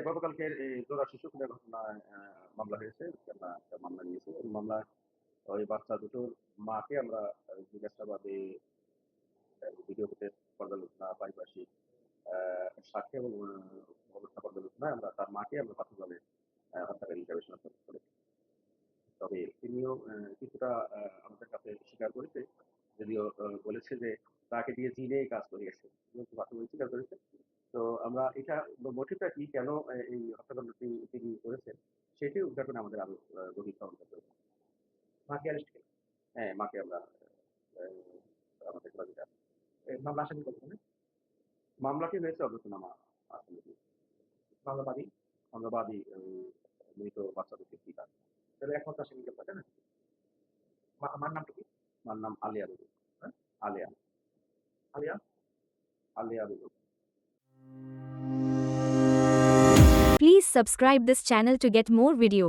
গতকালকের এই জোড়া শিশু খুনের ঘটনায় মামলা হয়েছে। আমরা একটা মামলা নিয়েছি। ওই মামলায় ওই বাচ্চা দুটোর মাকে আমরা জিজ্ঞাসাবাদে ভিডিও ফুটেজ পর্যালোচনা, পারিপার্শ্বিক সাক্ষ্য এবং অবস্থা পর্যালোচনায় আমরা তার মাকে আমরা প্রাথমিকভাবে হত্যাকারী হিসেবে শনাক্ত করেছি। তবে তিনিও কিছুটা আমাদের কাছে স্বীকার করেছে। যদিও বলেছে যে তাকে দিয়ে জিনে কাজ করিয়েছে। যেহেতু প্রাথমিক স্বীকার করেছে। তো আমরা এটা মোটিভটা কি, কেন এই হত্যাকাণ্ডটি তিনি করেছেন, সেটি উদ্ঘাটনে আমাদের আরো গভীর তদন্ত প্রয়োজন। মাকে অ্যারেস্ট করে? হ্যাঁ, মাকে আমরা আমাদের হেফাজতে আছে। মামলা আসামি কতজনের? মামলাটি হয়েছে অজ্ঞাতনামা আসামি। মামলাবাদী? মামলাবাদী মৃত বাচ্চা দুটির পিতা। তাহলে একমাত্র আসামি গ্রেপ্তার, তাই না? মার নামটা কি? মার নাম আলিয়া বেগম। হ্যাঁ? Alia. Alia? Alia Begum. Please subscribe this channel to get more video.